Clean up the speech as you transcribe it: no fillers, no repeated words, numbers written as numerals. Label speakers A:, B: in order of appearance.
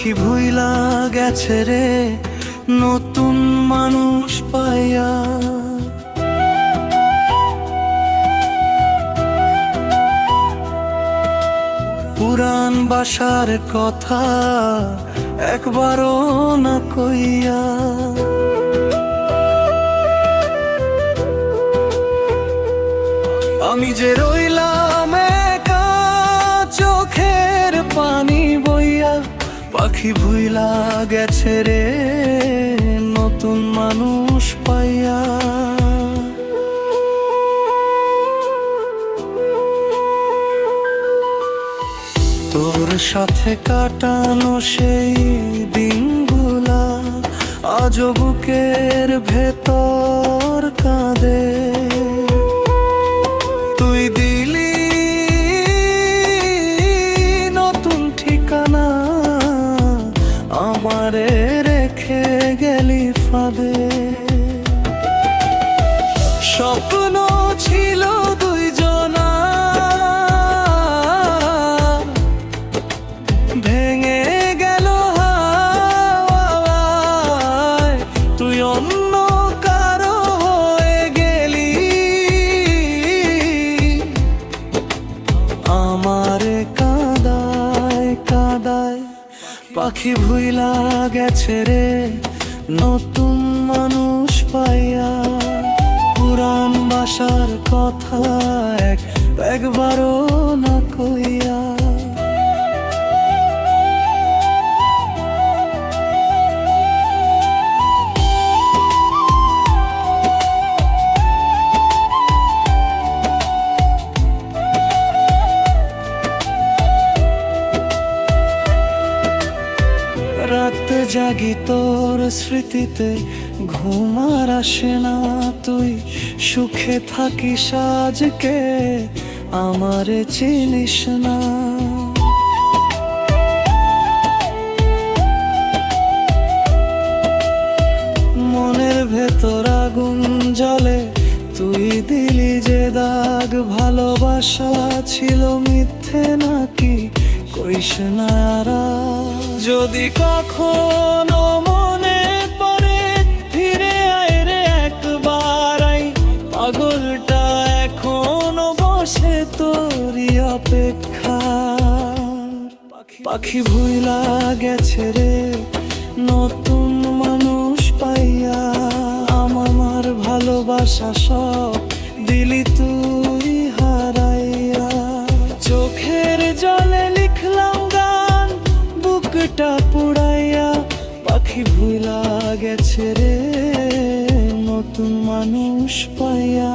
A: পাখি ভুইলা গেছে রে নতুন মানুষ পাইয়া। পুরান বাসার কথা একবারও না কইয়া। আমি যে রইলাম একা চোখের পানি বইয়া। পাখি ভুইলা গেছে রে নতুন মানুষ পাইয়া। তোর সাথে কাটানো সেই দিনগুলা আজও বুকের ভেতর কাঁদে। তুই দিলি নতুন ঠিকানা আমারে রেখে গেলি ফাঁদে। স্বপ্ন ছিল দুইজনা ভেঙে গেল হাওয়ায়। তুই অন্য কারো হয়ে গেলি আমারে কাঁদায় কাঁদায়। পাখি ভুইলা গেছে রে নতুন মানুষ পাইয়া। পুরান বাসার কথা একবারও না কইয়া। রাত জাগি তোর স্মৃতিতে ঘুম আর আসে না। তুই সুখে থাকিস আজকে আমারে চিনিস না। মনের ভেতর আগুন জ্বলে তুই দিলি যে দাগ। ভালোবাসা ছিল মিথ্যে নাকি কইস না। যদি কখনো মনে পড়ে ফিরে আয় রে একবার। পাগলটা এখনো বসে তোরই অপেক্ষা। পাখি ভুইলা গেছে রে নতুন মানুষ পাইয়া। আমার ভালোবাসা সব দিলি তুই হারাইয়া। চোখের জলে লিখলাম গান বুকটা পুড়াইয়া। পাখি ভুইলা গেছে রে নতুন মানুষ পাইয়া।